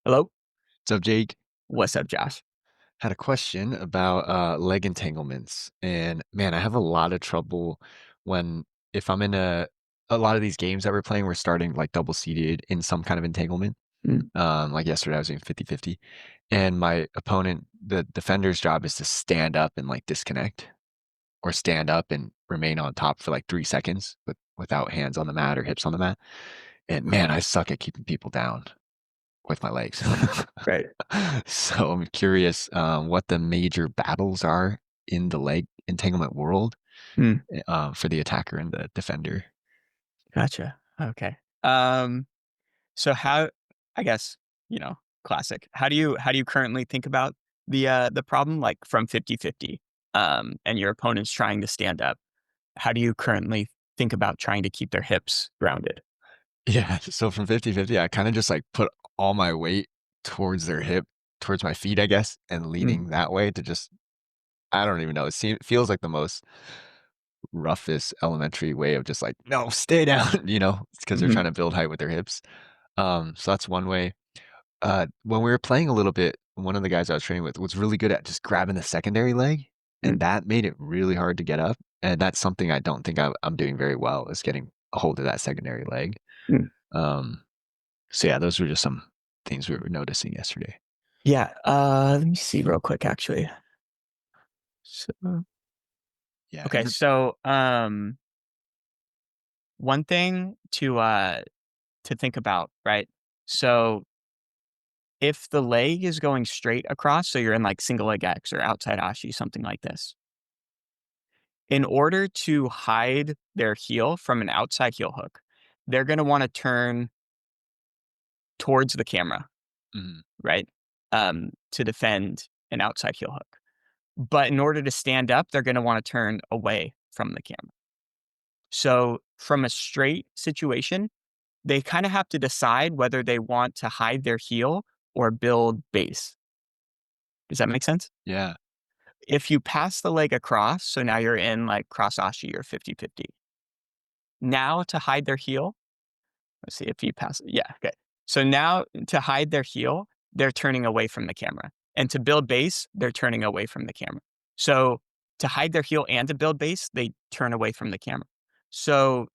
Hello? What's up, Jake? What's up, Josh? Had a question about leg entanglements. And man, I have a lot of trouble when if I'm in a lot of these games that we're playing, we're starting like double seated in some kind of entanglement. Mm, Like yesterday I was doing 50-50. And my opponent, the defender's job is to stand up and like disconnect or stand up and remain on top for like 3 seconds without hands on the mat or hips on the mat. And man, I suck at keeping people down with my legs. right. So I'm curious what the major battles are in the leg entanglement world Mm, for the attacker and the defender. gotcha. Okay. Um, so how I guess, classic. How do you currently think about the problem like from 50-50 and your opponent's trying to stand up? How do you currently think about trying to keep their hips grounded? Yeah. So from 50-50, I kind of just like put all my weight towards their hip, towards my feet, I guess, and Mm, leaning that way to just, I don't even know. Feels like the most roughest elementary way of just like, no, stay down, because they're mhm, trying to build height with their hips. So that's one way. When we were playing a little bit, one of the guys I was training with was really good at just grabbing the secondary leg, mm, and that made it really hard to get up. And that's something I don't think I'm doing very well is getting a hold of that secondary leg. mm. Um, so yeah, those were just some things we were noticing yesterday. Yeah, let me see real quick actually. So, Yeah, okay, so one thing to think about, right? So if the leg is going straight across, so you're in like single leg X or outside Ashi, something like this. In order to hide their heel from an outside heel hook, they're going to want to turn towards the camera, mhm, right? To defend an outside heel hook. But in order to stand up, they're going to want to turn away from the camera. So from a straight situation, they kind of have to decide whether they want to hide their heel or build base. Does that make sense? yeah, If you pass the leg across, so now you're in like cross ashi or 50-50. Now to hide their heel, let's see if you pass it. Yeah, okay. So now to hide their heel, they're turning away from the camera. And to build base, they're turning away from the camera. So to hide their heel and to build base, they turn away from the camera. So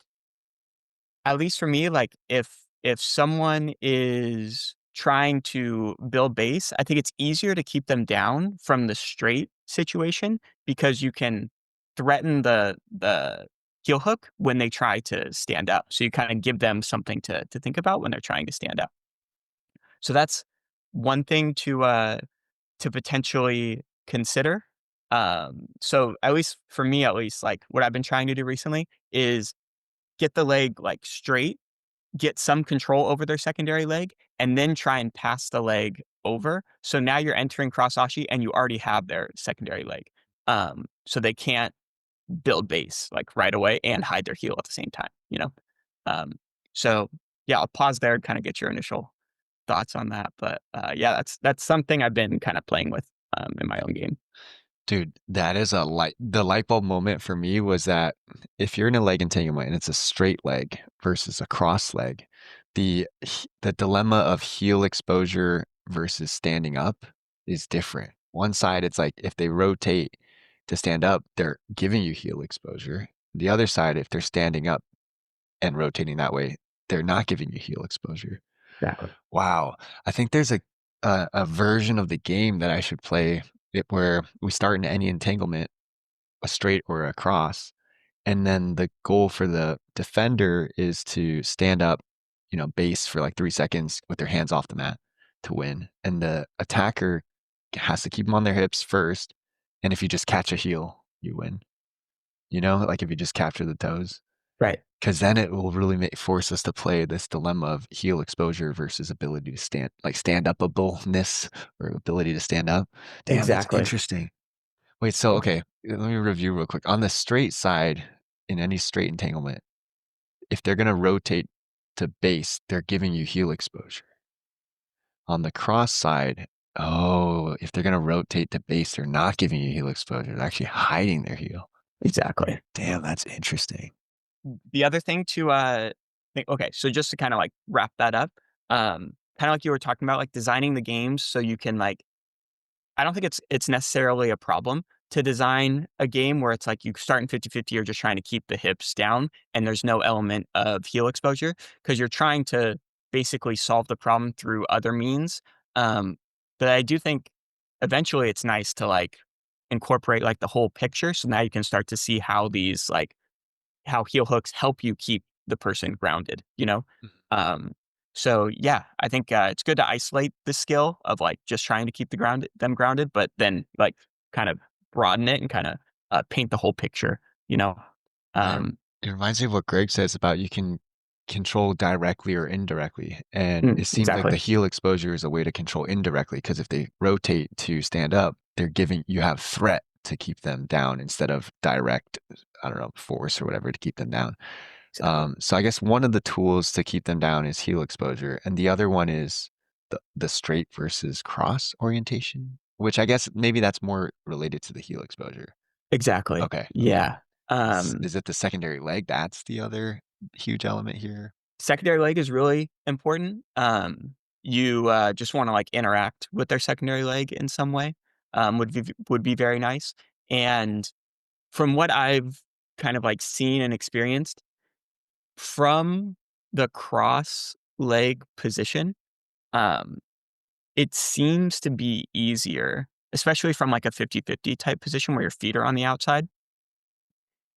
at least for me, like if someone is trying to build base, I think it's easier to keep them down from the straight situation because you can threaten the heel hook when they try to stand up. So you kind of give them something to think about when they're trying to stand up. So that's one thing to potentially consider. So at least for me, at least like what I've been trying to do recently is get the leg like straight, get some control over their secondary leg, and then try and pass the leg over. So now you're entering cross ashi and you already have their secondary leg. So they can't build base like right away and hide their heel at the same time. Um, so yeah, I'll pause there and kind of get your initial thoughts on that. But yeah, that's something I've been kind of playing with in my own game. dude, that is the light bulb moment for me was that if you're in a leg entanglement and it's a straight leg versus a cross leg, the dilemma of heel exposure versus standing up is different. One side, it's like if they rotate to stand up, they're giving you heel exposure. The other side, if they're standing up and rotating that way, they're not giving you heel exposure. Exactly. Wow. I think there's a version of the game that I should play it where we start in any entanglement, a straight or a cross, and then the goal for the defender is to stand up, base for like 3 seconds with their hands off the mat to win. And the attacker has to keep them on their hips first. And if you just catch a heel, you win. Like if you just capture the toes. Right. Because then it will really force us to play this dilemma of heel exposure versus ability to stand, like stand upableness or ability to stand up. Damn, that's Exactly. interesting. Wait, so okay, let me review real quick. On the straight side, in any straight entanglement, if they're gonna rotate to base, they're giving you heel exposure. On the cross side, oh, if they're gonna rotate to base, they're not giving you heel exposure. They're actually hiding their heel. Exactly. Damn, that's interesting. The other thing to think, okay, so just to kind of like wrap that up, kind of like you were talking about, like designing the games so you can like I don't think it's necessarily a problem to design a game where it's like you start in 50-50, you're just trying to keep the hips down and there's no element of heel exposure because you're trying to basically solve the problem through other means. Um, but I do think eventually it's nice to like incorporate like the whole picture. So now you can start to see how these like how heel hooks help you keep the person grounded, you know? Um, so yeah, I think it's good to isolate the skill of like just trying to keep them grounded, but then like kind of broaden it and kind of paint the whole picture, you know? Uh, Um, it reminds me of what Greg says about you can control directly or indirectly. And it seems like the exactly. heel exposure is a way to control indirectly because if they rotate to stand up, they're giving you have threat to keep them down instead of direct, I don't know, force or whatever to keep them down. Exactly. So I guess one of the tools to keep them down is heel exposure, and the other one is the straight versus cross orientation, which I guess maybe that's more related to the heel exposure. Exactly. Okay, okay. Yeah. Is it the secondary leg? That's the other huge element here. Secondary leg is really important. You just want to like interact with their secondary leg in some way. Would be very nice. And from what I've kind of like seen and experienced from the cross leg position, um, it seems to be easier, especially from like a 50-50 type position where your feet are on the outside.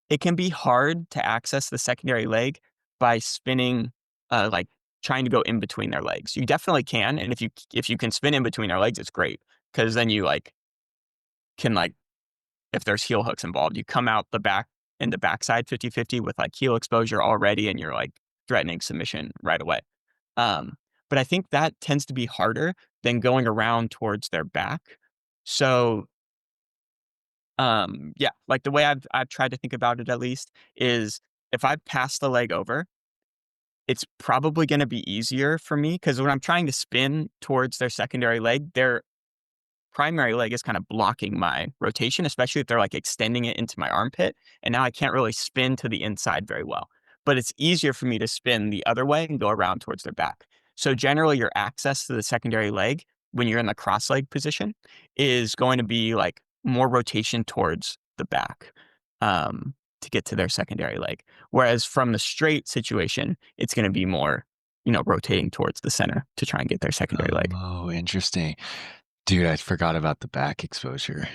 It can be hard to access the secondary leg by spinning, like trying to go in between their legs. You definitely can, and if you can spin in between their legs, it's great because then you like can like if there's heel hooks involved, you come out the back in the backside 50-50 with like heel exposure already, and you're like threatening submission right away. Um, but I think that tends to be harder than going around towards their back. So yeah, like the way I've tried to think about it at least is if I pass the leg over, it's probably going to be easier for me because when I'm trying to spin towards their secondary leg, their primary leg is kind of blocking my rotation, especially if they're like extending it into my armpit. And now I can't really spin to the inside very well. But it's easier for me to spin the other way and go around towards their back. So generally, your access to the secondary leg when you're in the cross leg position is going to be like more rotation towards the back to get to their secondary leg. Whereas from the straight situation, it's going to be more, rotating towards the center to try and get their secondary leg. Oh, interesting. Dude, I forgot about the back exposure.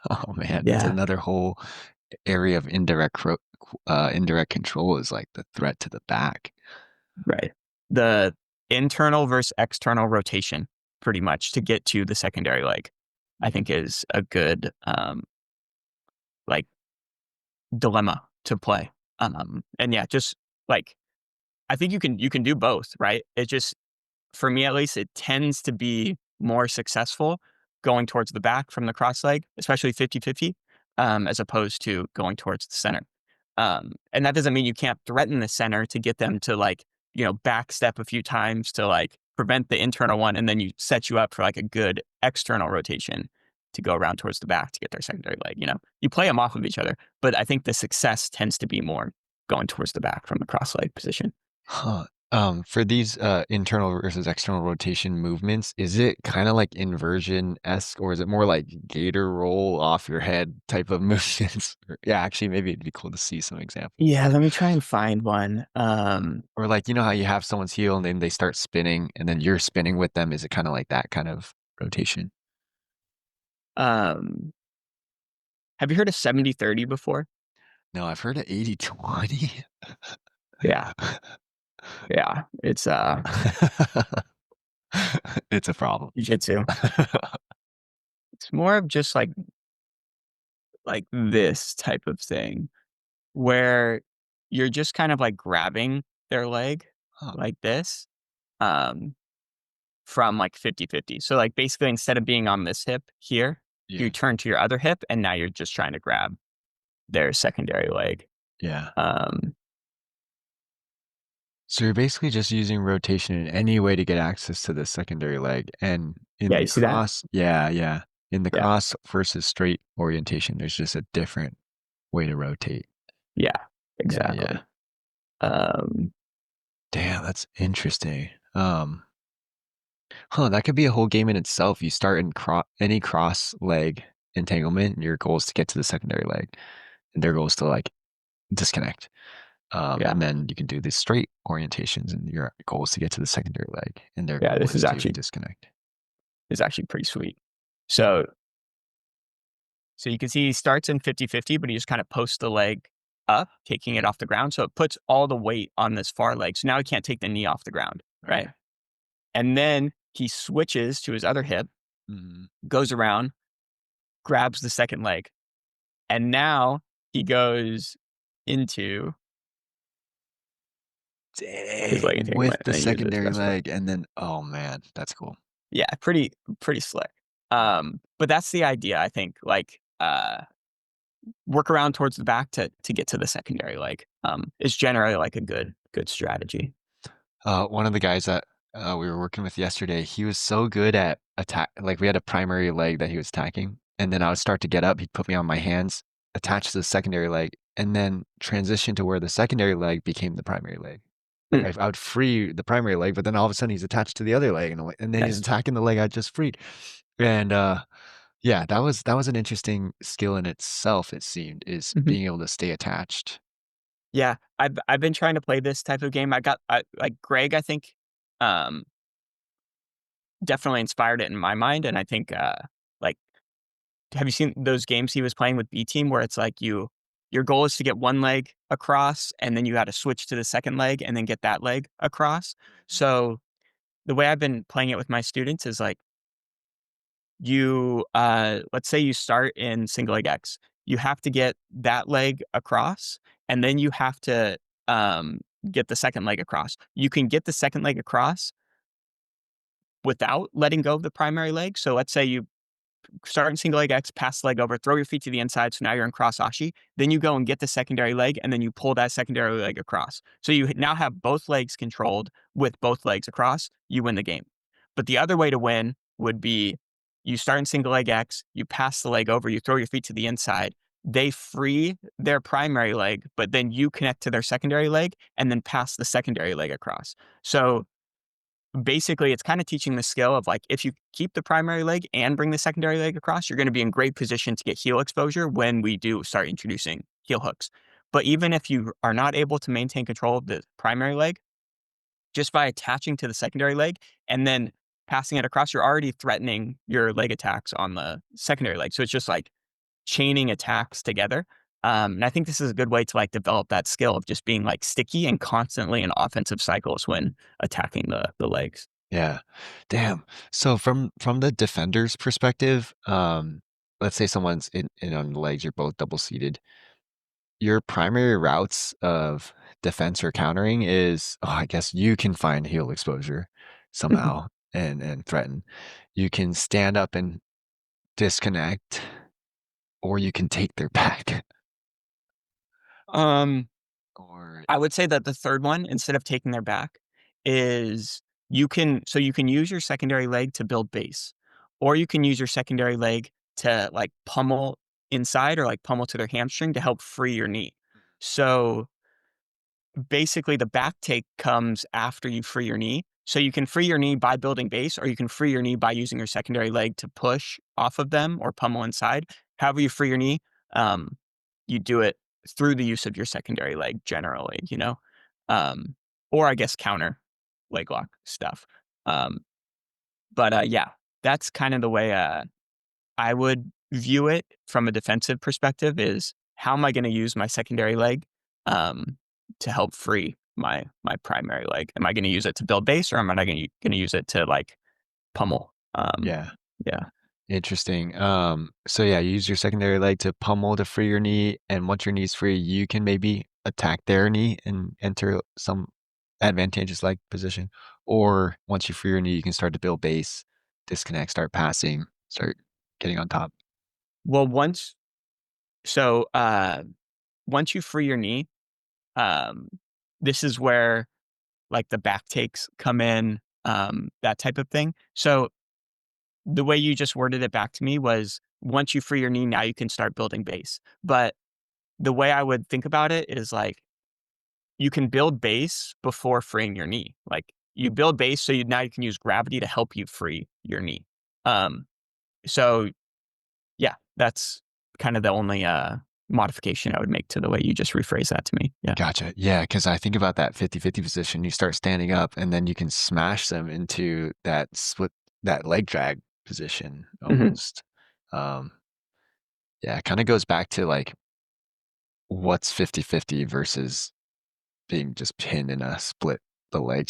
Oh man, that's Yeah. another whole area of indirect control is like the threat to the back. Right. The internal versus external rotation, pretty much, to get to the secondary leg, I think is a good, like, dilemma to play. And yeah, just like, I think you can do both, right? It just for me at least, it tends to be more successful going towards the back from the cross leg, especially 50-50, as opposed to going towards the center. And that doesn't mean you can't threaten the center to get them to like, back step a few times to like prevent the internal one. And then you set you up for like a good external rotation to go around towards the back to get their secondary leg. You play them off of each other, but I think the success tends to be more going towards the back from the cross leg position. Huh. For these internal versus external rotation movements, is it kind of like inversion-esque, or is it more like gator roll off your head type of movements? Yeah, actually, maybe it'd be cool to see some examples. Yeah, let me try and find one. Or like, you know how you have someone's heel and then they start spinning and then you're spinning with them? Is it kind of like that kind of rotation? Um, have you heard of 70-30 before? No, I've heard of 80-20. Yeah, yeah. It's It's a problem. jujitsu. It's more of just like this type of thing where you're just kind of like grabbing their leg Huh. like this um from like 50-50. So like basically instead of being on this hip here, you Yeah. turn to your other hip and now you're just trying to grab their secondary leg. Yeah. Um So you're basically just using rotation in any way to get access to the secondary leg. And in yeah, you the see that? cross, yeah, yeah. In the Yeah. cross versus straight orientation, there's just a different way to rotate. Yeah, Yeah, yeah. exactly. Um Damn, that's interesting. Huh, that could be a whole game in itself. You start in any cross leg entanglement, and your goal is to get to the secondary leg, and their goal is to like disconnect. Yeah. And then you can do the straight orientations, and your goal is to get to the secondary leg, and their Yeah, goal this is to disconnect. is actually pretty sweet. So you can see he starts in 50-50, but he just kind of posts the leg up, taking it off the ground. So it puts all the weight on this far leg. So now he can't take the knee off the ground, right? Okay. And then he switches to his other hip, Mhm. goes around, grabs the second leg, and now he goes into his leg Dang, with entanglement the and then uses the secondary rest of it. leg, and then oh man, that's cool. Yeah, pretty slick. Yeah. But that's the idea, I think. Like, work around towards the back to get to the secondary leg. Is generally like a good strategy. One of the guys that we were working with yesterday, he was so good at attack. Like we had a primary leg that he was attacking, and then I would start to get up. He'd put me on my hands, attach to the secondary leg, and then transition to where the secondary leg became the primary leg. Like Mm, I would free the primary leg, but then all of a sudden he's attached to the other leg, and then he's nice. attacking the leg I just freed. And yeah, that was an interesting skill in itself. It seemed is Mhm. being able to stay attached. Yeah, I've been trying to play this type of game. Like Greg, I think, um, definitely inspired it in my mind, and I think, like, have you seen those games he was playing with B Team where it's like your goal is to get one leg across, and then you gotta switch to the second leg and then get that leg across? So, the way I've been playing it with my students is like, let's say you start in single leg X. You have to get that leg across, and then you have to, um, get the second leg across. You can get the second leg across without letting go of the primary leg. So let's say you start in single leg X, pass the leg over, throw your feet to the inside. So now you're in cross Ashi. Then you go and get the secondary leg, and then you pull that secondary leg across. So you now have both legs controlled with both legs across. You win the game. But the other way to win would be you start in single leg X, you pass the leg over, you throw your feet to the inside. They free their primary leg, but then you connect to their secondary leg and then pass the secondary leg across. So basically, it's kinda teaching the skill of, like, if you keep the primary leg and bring the secondary leg across, you're gonna be in great position to get heel exposure when we do start introducing heel hooks. But even if you are not able to maintain control of the primary leg, just by attaching to the secondary leg and then passing it across, you're already threatening your leg attacks on the secondary leg. So it's just, like, chaining attacks together. And I think this is a good way to, like, develop that skill of just being, like, sticky and constantly in offensive cycles when attacking the legs. Yeah. Damn. So from the defender's perspective, let's say someone's in on the legs, you're both double seated. Your primary routes of defense or countering is, I guess you can find heel exposure somehow and threaten. You can stand up and disconnect, or you can take their back. Um, Or I would say that the third one, instead of taking their back, is you can use your secondary leg to build base, or you can use your secondary leg to like pummel inside or like pummel to their hamstring to help free your knee. So basically the back take comes after you free your knee. So you can free your knee by building base, or you can free your knee by using your secondary leg to push off of them or pummel inside. However you free your knee, um, you do it through the use of your secondary leg generally, you know? Um, or I guess counter leg lock stuff. Um, but yeah, that's kind of the way I would view it from a defensive perspective is how am I gonna use my secondary leg, um, to help free my primary leg? Am I gonna use it to build base, or am I gonna use it to, like, pummel? yeah. Yeah. Interesting. So yeah, you use your secondary leg to pummel to free your knee, and once your knee's free, you can maybe attack their knee and enter some advantageous leg position. Or once you free your knee, you can start to build base, disconnect, start passing, start getting on top. Well, so, once you free your knee, um, this is where, like, the back takes come in, that type of thing. So, the way you just worded it back to me was, once you free your knee, now you can start building base. But the way I would think about it is like you can build base before freeing your knee. Like you build base so now you can use gravity to help you free your knee. Um, so yeah, that's kind of the only modification I would make to the way you just rephrase that to me. Yeah. Gotcha. Yeah, because I think about that 50-50 position. You start standing up, and then you can smash them into that leg drag position Hmm. almost. Um, yeah, it kind of goes back to like what's 50-50 versus being just pinned in a split the leg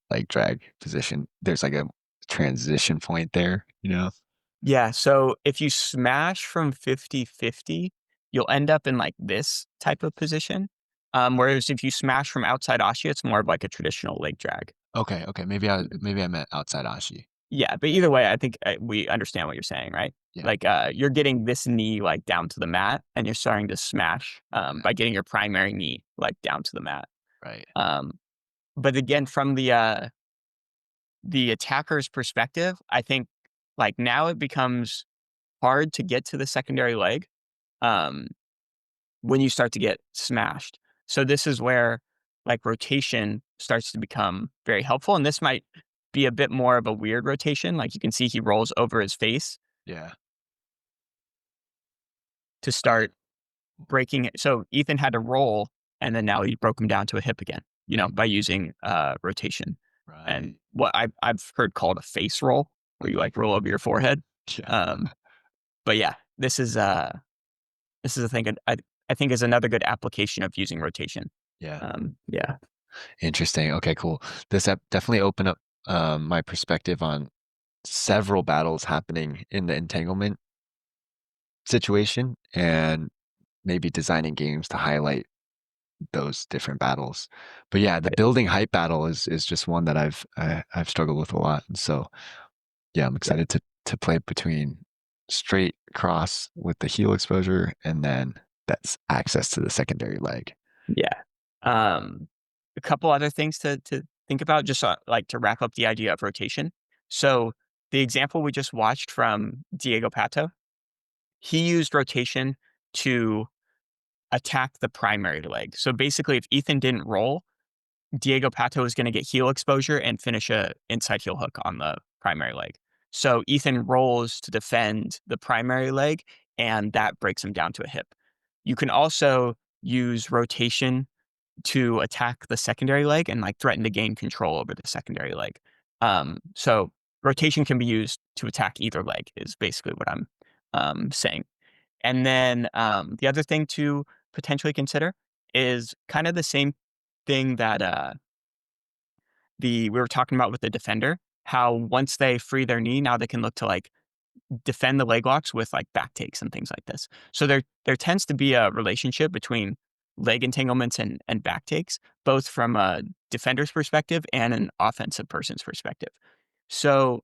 leg drag position. There's like a transition point there, you know? Yeah. So if you smash from 50-50, you'll end up in like this type of position. Whereas if you smash from outside Ashi, it's more of like a traditional leg drag. Okay, okay. Maybe I meant outside Ashi. Yeah, but either way, I think we understand what you're saying, right? Yeah, Like, you're getting this knee like down to the mat, and you're starting to smash yeah, by getting your primary knee like down to the mat. right. Um, but again, from the attacker's perspective, I think like now it becomes hard to get to the secondary leg um, when you start to get smashed. So this is where like rotation starts to become very helpful, and this might be a bit more of a weird rotation. Like you can see he rolls over his face Yeah. to Okay. start breaking it. So Ethan had to roll, and then now he broke him down to a hip again, by using rotation. And Right. what I've heard called a face roll, where you like roll over your forehead. Yeah. Um, but yeah, this is a thing I think is another good application of using rotation. Yeah. Yeah, Interesting. Okay, cool. This definitely opened up my perspective on several battles happening in the entanglement situation and maybe designing games to highlight those different battles. But yeah, the right. building height battle is just one that I've struggled with a lot. And so yeah, I'm Yeah, excited to play between straight cross with the heel exposure and then that's access to the secondary leg. yeah. A couple other things to think about, just like to wrap up the idea of rotation. So the example we just watched from Diego Pato, he used rotation to attack the primary leg. So basically, if Ethan didn't roll, Diego Pato is going to get heel exposure and finish a inside heel hook on the primary leg. So Ethan rolls to defend the primary leg, and that breaks him down to a hip. You can also use rotation to attack the secondary leg and like threaten to gain control over the secondary leg. So rotation can be used to attack either leg is basically what I'm saying. And then the other thing to potentially consider is kind of the same thing that the we were talking about with the defender. How once they free their knee, now they can look to like defend the leg locks with like back takes and things like this. So there tends to be a relationship between leg entanglements and back takes, both from a defender's perspective and an offensive person's perspective. So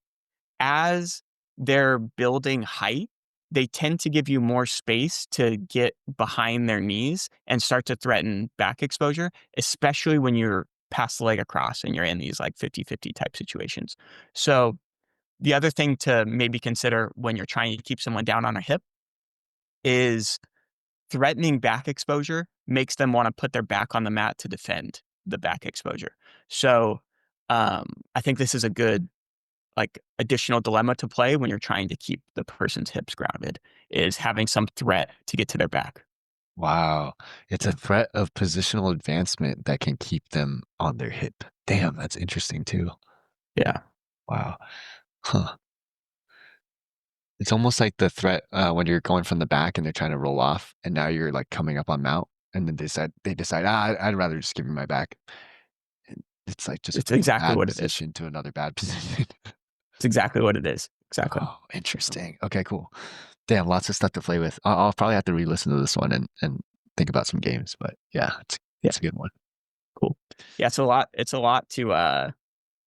as they're building height, they tend to give you more space to get behind their knees and start to threaten back exposure, especially when you're past the leg across and you're in these like 50-50 type situations. So the other thing to maybe consider when you're trying to keep someone down on a hip is threatening back exposure makes them want to put their back on the mat to defend the back exposure. So I think this is a good like additional dilemma to play when you're trying to keep the person's hips grounded is having some threat to get to their back. Wow. It's a Yeah. threat of positional advancement that can keep them on their hip. Damn, that's interesting too. Yeah. Wow. Huh. It's almost like the threat when you're going from the back and they're trying to roll off, and now you're like coming up on mount, and then they decide, I'd rather just give you my back. And it's like just It's exactly bad what it is. position to another bad position. It's exactly what it is. Exactly. Oh, interesting. Okay, cool. Damn, lots of stuff to play with. I'll probably have to re-listen to this one and think about some games, but yeah, Yeah. it's a good one. Cool. Yeah. It's a lot to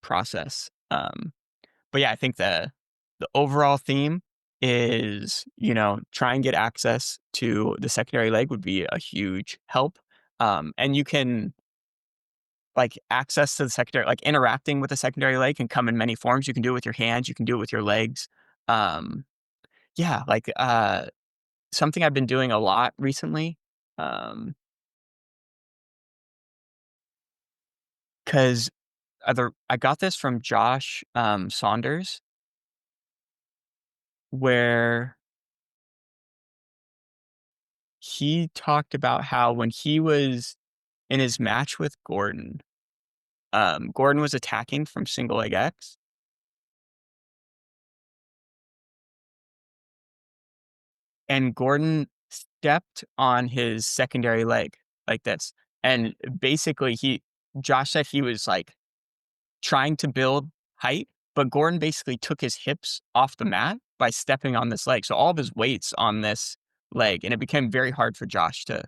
process. But yeah, I think the overall theme is, try and get access to the secondary leg would be a huge help. And you can like access to the secondary, like interacting with the secondary leg can come in many forms. You can do it with your hands, you can do it with your legs. Um, yeah, like something I've been doing a lot recently. Because I got this from Josh, Saunders, where he talked about how when he was in his match with Gordon, Gordon was attacking from single leg X, and Gordon stepped on his secondary leg like this. And basically, Josh said he was like trying to build height, but Gordon basically took his hips off the mat by stepping on this leg. So all of his weight's on this leg, and it became very hard for Josh to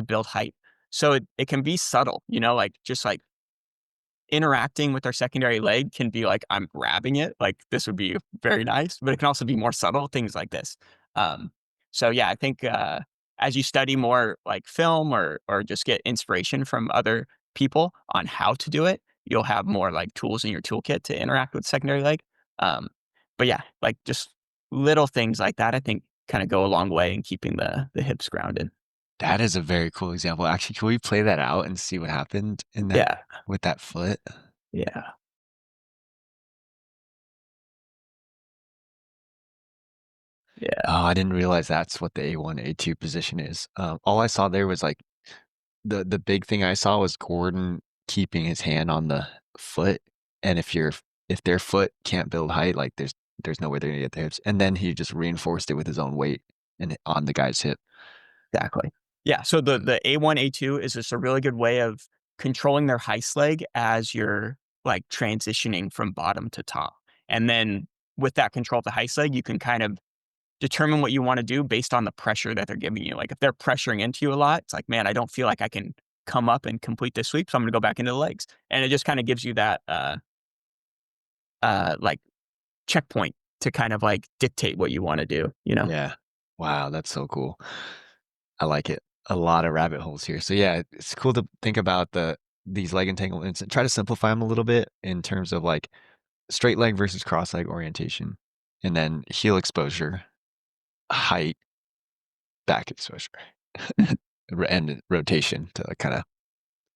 build height. So it can be subtle, like just like interacting with our secondary leg can be like I'm grabbing it, like this would be very nice, but it can also be more subtle things like this. Um, so yeah, I think as you study more like film or just get inspiration from other people on how to do it, you'll have more like tools in your toolkit to interact with secondary leg. Um, but yeah, like just little things like that, I think kind of go a long way in keeping the hips grounded. That is a very cool example. Actually, can we play that out and see what happened in that Yeah, with that foot? yeah, Oh, yeah, I didn't realize that's what the A1, A2 position is. All I saw there was like the big thing I saw was Gordon keeping his hand on the foot, and if their foot can't build height, like there's no way they're gonna get the hips. And then he just reinforced it with his own weight and on the guy's hip. exactly. Yeah, so the Mm. the A1, A2 is just a really good way of controlling their heist leg as you're, like, transitioning from bottom to top, and then with that control of the heist leg, you can kind of determine what you wanna do based on the pressure that they're giving you. Like, if they're pressuring into you a lot, it's like, "Man, I don't feel like I can come up and complete this sweep, so I'm gonna go back into the legs," and it just kinda gives you that, like, checkpoint to kind of, like, dictate what you wanna do, you know? Yeah. Wow, that's so cool. I like it. A lot of rabbit holes here. So yeah, it's cool to think about these leg entanglements and try to simplify them a little bit in terms of like straight leg versus cross leg orientation, and then heel exposure, height, back exposure, and rotation to kind of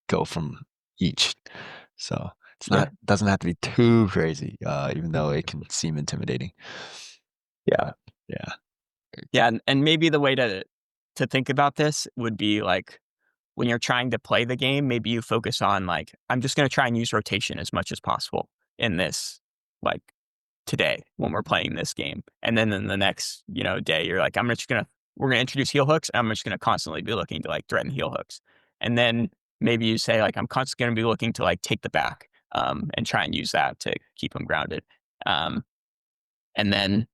go from each. So it's Yeah, not doesn't have to be too crazy, even though it can seem intimidating. yeah. But yeah, very Yeah, cool. and maybe the way to think about this would be, like, when you're trying to play the game, maybe you focus on, like, "I'm just gonna try and use rotation as much as possible in this, like, today when we're playing this game." And then in the next, day, you're like, we're gonna introduce heel hooks, and I'm just gonna constantly be looking to, like, threaten heel hooks." And then maybe you say, like, "I'm constantly gonna be looking to, like, take the back, and try and use that to keep them grounded." Um and then,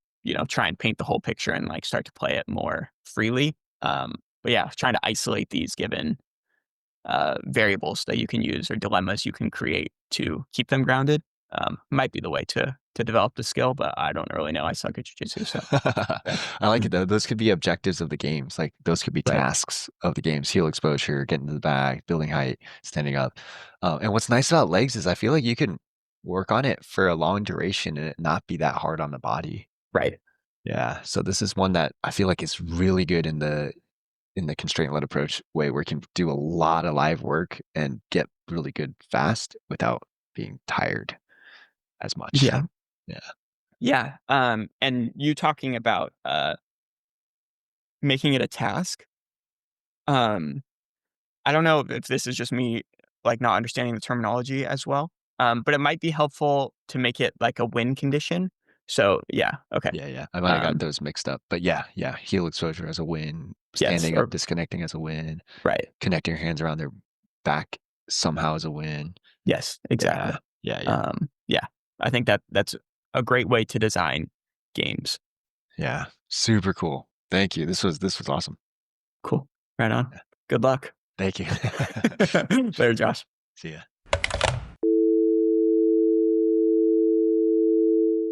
try and paint the whole picture and like start to play it more freely. But yeah, trying to isolate these given variables that you can use or dilemmas you can create to keep them grounded might be the way to develop the skill. But I don't really know. I suck at jujitsu, so yeah. I like Mm. it though. Those could be objectives of the games. Like those could be Right, tasks of the games. Heel exposure, getting to the bag, building height, standing up. And what's nice about legs is I feel like you can work on it for a long duration and it not be that hard on the body. right. Yeah. So this is one that I feel like is really good in the constraint led approach way where you can do a lot of live work and get really good fast without being tired as much. Yeah, Yeah. yeah. And you talking about making it a task. Um, I don't know if this is just me, like, not understanding the terminology as well, but it might be helpful to make it like a win condition. So, yeah, okay. Yeah, yeah. I might have got Um, those mixed up. But yeah, yeah. Heel exposure as a win, yes, standing up, or disconnecting as a win, right. connecting your hands around their back somehow as a win. Yes, Yeah. exactly. Yeah, yeah. Yeah, I think that's a great way to design games. Yeah. Super cool. Thank you. This was awesome. Cool. Right on. Yeah. Good luck. Thank you. Later, Josh. See ya.